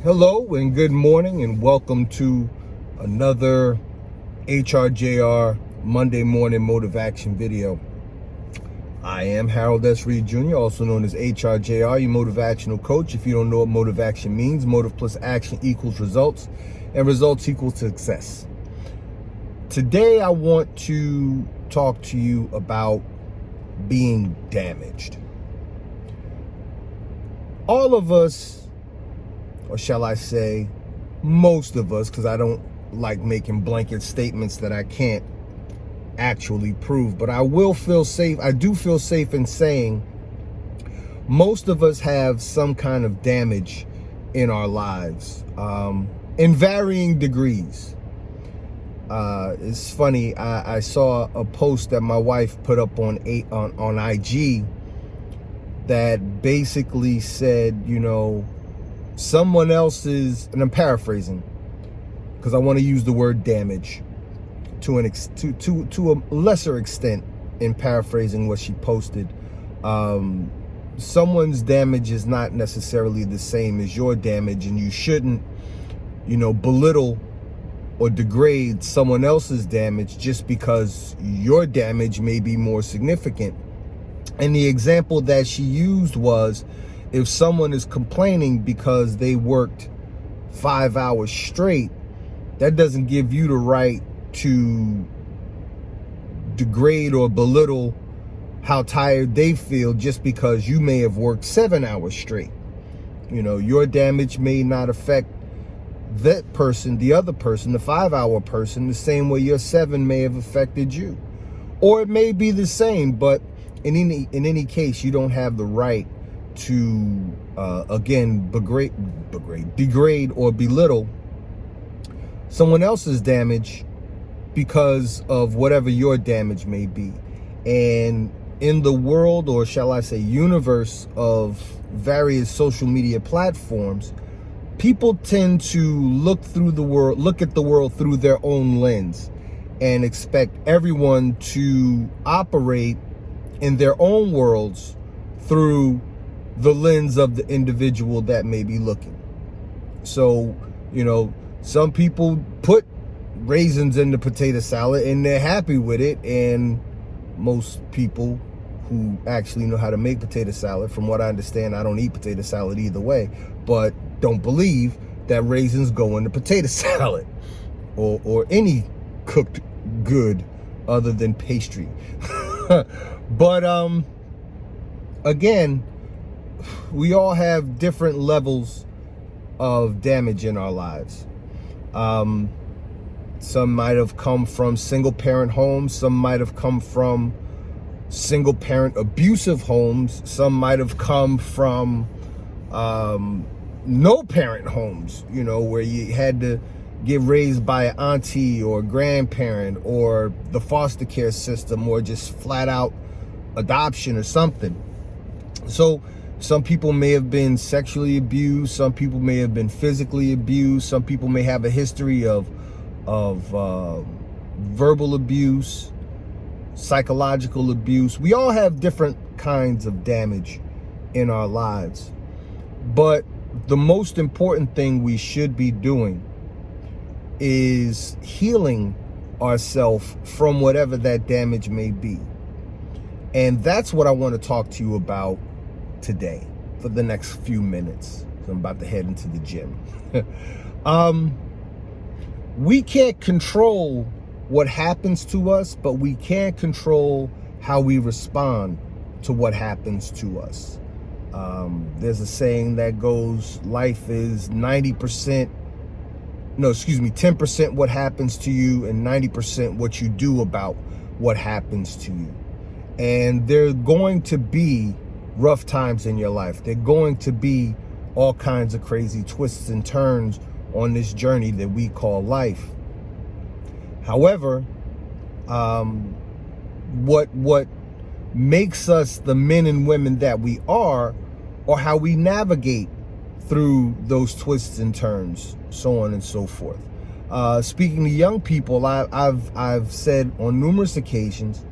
Hello and good morning and welcome to another HRJR Monday morning Motive Action video. I am Harold S. Reed Jr., also known as HRJR, your motivational coach. If you don't know what motive action means, motive plus action equals results, and results equal success. Today I want to talk to you about being damaged. All of us, or shall I say, most of us, because I don't like making blanket statements that I can't actually prove, but I will feel safe. I do feel safe in saying most of us have some kind of damage in our lives, in varying degrees. It's funny. I saw a post that my wife put up on IG that basically said, someone else's, and I'm paraphrasing because I want to use the word damage to a lesser extent in paraphrasing what she posted. Someone's damage is not necessarily the same as your damage, and you shouldn't, belittle or degrade someone else's damage just because your damage may be more significant. And the example that she used was, if someone is complaining because they worked 5 hours straight, that doesn't give you the right to degrade or belittle how tired they feel just because you may have worked 7 hours straight. Your damage may not affect that person, the other person, the 5-hour person, the same way your 7 may have affected you. Or it may be the same, but in any case, you don't have the right to again degrade or belittle someone else's damage because of whatever your damage may be. And in the world, or shall I say universe, of various social media platforms, people tend to look at the world through their own lens and expect everyone to operate in their own worlds through the lens of the individual that may be looking. So, some people put raisins in the potato salad and they're happy with it. And most people who actually know how to make potato salad, from what I understand, I don't eat potato salad either way, but don't believe that raisins go in the potato salad or any cooked good other than pastry. But again, we all have different levels of damage in our lives. Some might have come from single parent homes. Some might have come from single parent abusive homes. Some might have come from no parent homes, where you had to get raised by an auntie or a grandparent or the foster care system, or just flat out adoption or something. So some people may have been sexually abused. Some people may have been physically abused. Some people may have a history of verbal abuse, psychological abuse. We all have different kinds of damage in our lives. But the most important thing we should be doing is healing ourselves from whatever that damage may be. And that's what I want to talk to you about today for the next few minutes. So I'm about to head into the gym. We can't control what happens to us, but we can control how we respond to what happens to us. There's a saying that goes, life is 10% what happens to you and 90% what you do about what happens to you. And there are going to be rough times in your life. There are going to be all kinds of crazy twists and turns on this journey that we call life. However, what makes us the men and women that we are, or how we navigate through those twists and turns, so on and so forth. Speaking to young people, I've said on numerous occasions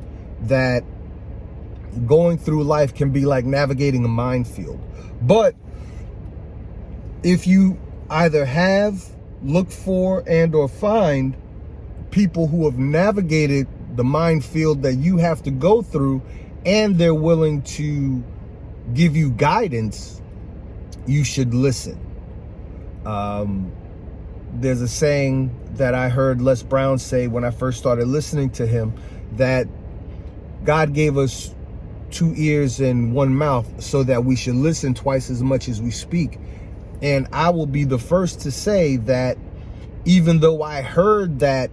that going through life can be like navigating a minefield. But if you either look for and or find people who have navigated the minefield that you have to go through, and they're willing to give you guidance, you should listen. There's a saying that I heard Les Brown say when I first started listening to him, that God gave us 2 ears and 1 mouth so that we should listen twice as much as we speak. And I will be the first to say that even though I heard that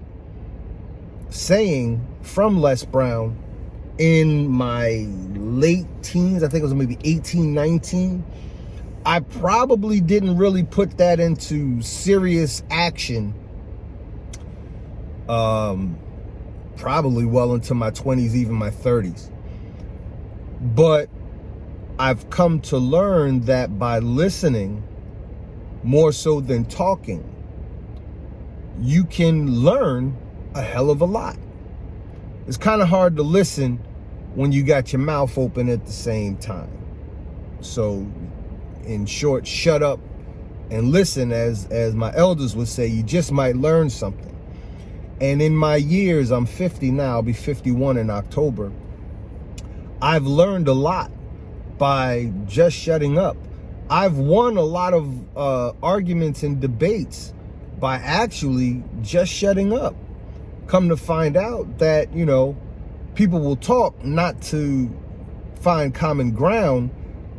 saying from Les Brown in my late teens, I think it was maybe 18, 19, I probably didn't really put that into serious action probably well into my 20s, even my 30s. But I've come to learn that by listening more so than talking, you can learn a hell of a lot. It's kind of hard to listen when you got your mouth open at the same time. So in short, shut up and listen, as my elders would say. You just might learn something. And in my years, I'm 50 now, I'll be 51 in October, I've learned a lot by just shutting up. I've won a lot of arguments and debates by actually just shutting up. Come to find out that, you know, people will talk not to find common ground,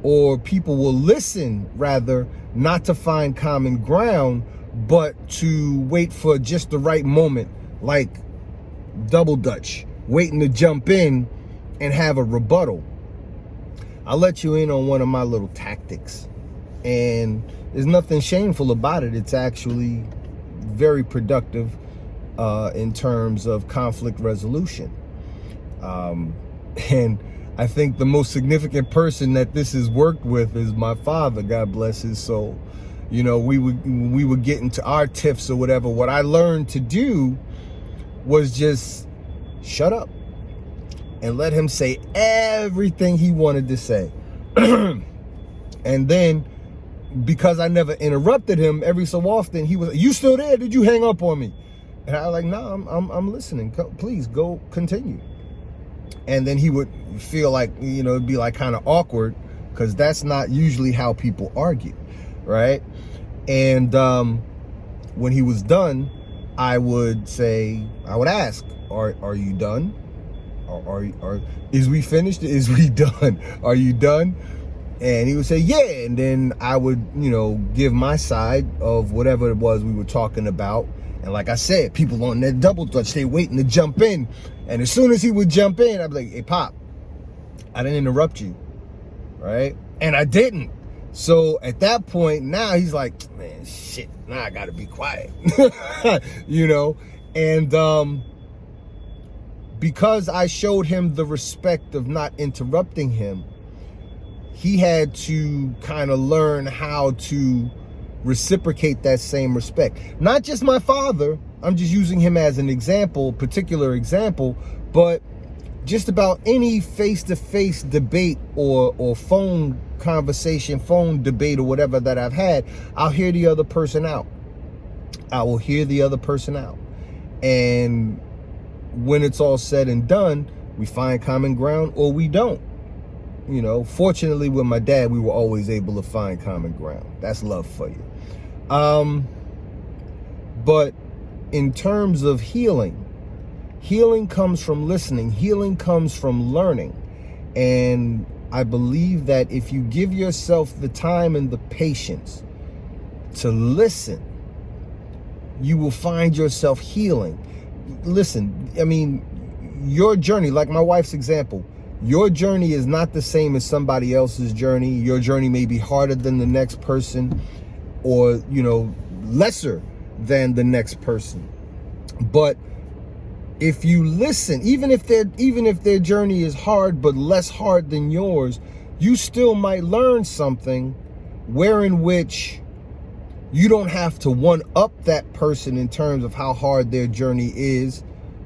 or people will listen rather not to find common ground, but to wait for just the right moment, like double dutch, waiting to jump in and have a rebuttal. I'll let you in on one of my little tactics, and there's nothing shameful about it. It's actually very productive in terms of conflict resolution. And I think the most significant person that this has worked with is my father, God bless his soul. You know, we would get into our tiffs or whatever. What I learned to do was just shut up and let him say everything he wanted to say. And then, because I never interrupted him, every so often he was, "You still there? Did you hang up on me?" And I was like, "No, I'm listening. Please go continue." And then he would feel like, you know, it'd be like kind of awkward, because that's not usually how people argue, right? And when he was done, I would ask, "Are you done? Is we finished? Is we done? Are you done?" And he would say, "Yeah." And then I would, you know, give my side of whatever it was we were talking about. And like I said, people on that double dutch, they waiting to jump in. And as soon as he would jump in, I'd be like, "Hey, Pop, I didn't interrupt you," right? And I didn't. So at that point, now he's like, "Man, shit, now I gotta be quiet," you know? And because I showed him the respect of not interrupting him, he had to kind of learn how to reciprocate that same respect. Not just my father, I'm just using him as an example, particular example, but just about any face-to-face debate or phone conversation, phone debate or whatever that I've had, I'll hear the other person out. I will hear the other person out. And when it's all said and done, we find common ground or we don't. You know, fortunately with my dad, we were always able to find common ground. That's love for you. But in terms of healing comes from listening. Healing comes from learning. And I believe that if you give yourself the time and the patience to listen, you will find yourself healing. Listen, I mean, your journey, like my wife's example, your journey is not the same as somebody else's journey. Your journey may be harder than the next person, or, you know, lesser than the next person. But if you listen, even if their journey is hard but less hard than yours, you still might learn something wherein which you don't have to one up that person in terms of how hard their journey is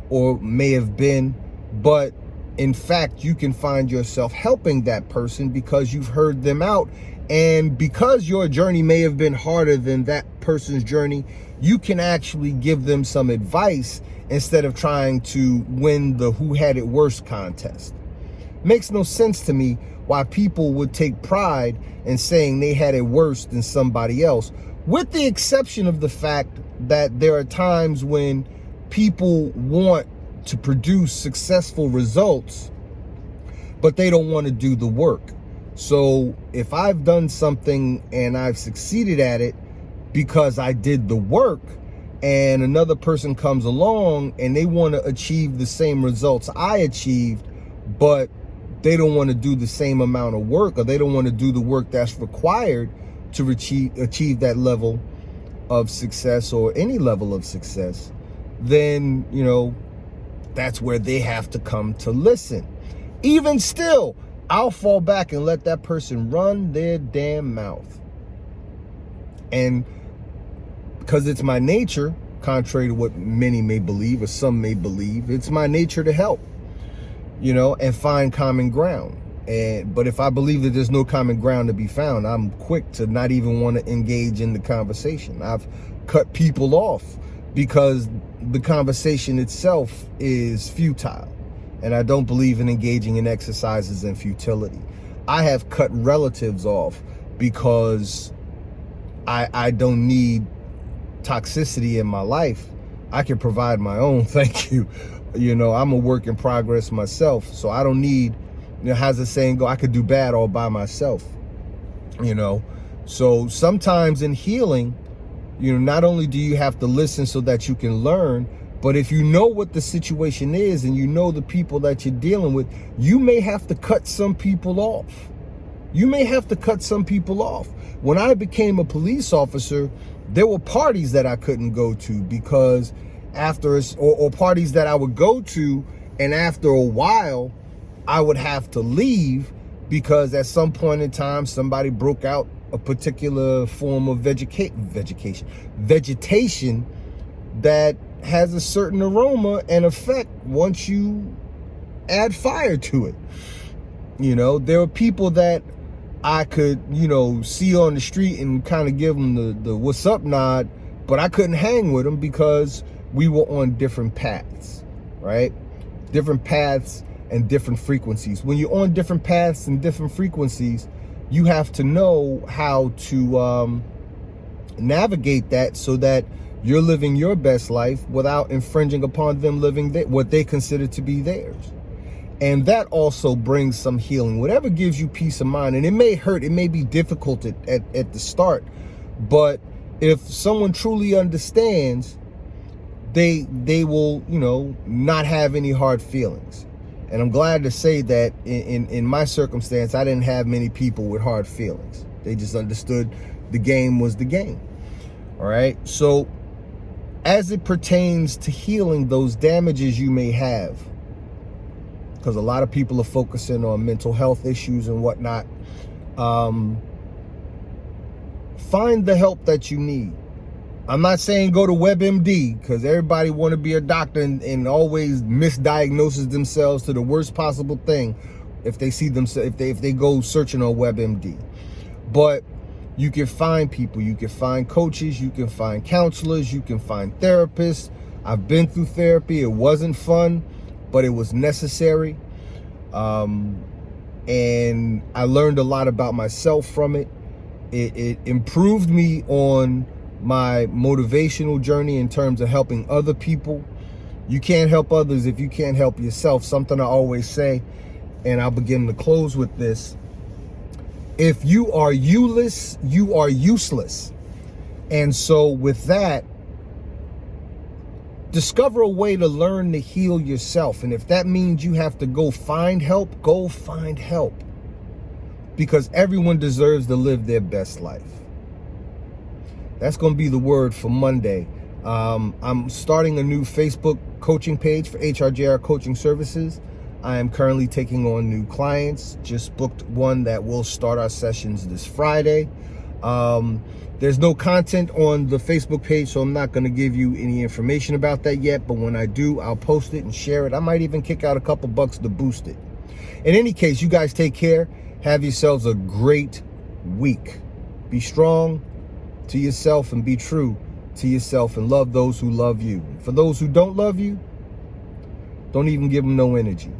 or may have been, but in fact, you can find yourself helping that person because you've heard them out And because your journey may have been harder than that person's journey, you can actually give them some advice instead of trying to win the who had it worse contest. Makes no sense to me why people would take pride in saying they had it worse than somebody else, with the exception of the fact that there are times when people want to produce successful results, but they don't want to do the work. So if I've done something and I've succeeded at it because I did the work, and another person comes along and they want to achieve the same results I achieved, but they don't want to do the same amount of work, or they don't want to do the work that's required to achieve that level of success, or any level of success, then, you know, that's where they have to come to listen. Even still, I'll fall back and let that person run their damn mouth. And because it's my nature, contrary to what many may believe or some may believe, it's my nature to help, you know, and find common ground. But if I believe that there's no common ground to be found, I'm quick to not even want to engage in the conversation. I've cut people off because the conversation itself is futile. And I don't believe in engaging in exercises in futility. I have cut relatives off because I don't need toxicity in my life. I can provide my own, thank you. You know, I'm a work in progress myself, so I don't need, you know, how's the saying go, I could do bad all by myself, you know. So sometimes in healing, you know, not only do you have to listen so that you can learn, but if you know what the situation is and you know the people that you're dealing with, you may have to cut some people off. You may have to cut some people off. When I became a police officer, there were parties that I couldn't go to because or parties that I would go to, and after a while, I would have to leave because at some point in time, somebody broke out a particular form of vegetation that has a certain aroma and effect once you add fire to it. You know, there were people that I could, you know, see on the street and kind of give them the what's up nod, but I couldn't hang with them because we were on different paths, right? Different paths and different frequencies. When you're on different paths and different frequencies, you have to know how to navigate that so that you're living your best life without infringing upon them living what they consider to be theirs. And that also brings some healing. Whatever gives you peace of mind, and it may hurt, it may be difficult at the start, but if someone truly understands, they will, you know, not have any hard feelings. And I'm glad to say that in my circumstance, I didn't have many people with hard feelings. They just understood the game was the game. All right. So as it pertains to healing those damages you may have, because a lot of people are focusing on mental health issues and whatnot, find the help that you need. I'm not saying go to WebMD, because everybody want to be a doctor and always misdiagnoses themselves to the worst possible thing if they see themselves, if they go searching on WebMD. But you can find people, you can find coaches, you can find counselors, you can find therapists. I've been through therapy. It wasn't fun, but it was necessary. And I learned a lot about myself from it. It improved me on my motivational journey in terms of helping other people. You can't help others if you can't help yourself. Something I always say, and I'll begin to close with this. If you are you-less, you are useless. And so with that, discover a way to learn to heal yourself. And if that means you have to go find help, go find help. Because everyone deserves to live their best life. That's going to be the word for Monday. I'm starting a new Facebook coaching page for HRJR Coaching Services. I am currently taking on new clients. Just booked one that will start our sessions this Friday. There's no content on the Facebook page, so I'm not going to give you any information about that yet. But when I do, I'll post it and share it. I might even kick out a couple bucks to boost it. In any case, you guys take care. Have yourselves a great weak. Be strong to yourself and be true to yourself and love those who love you. For those who don't love you, don't even give them no energy.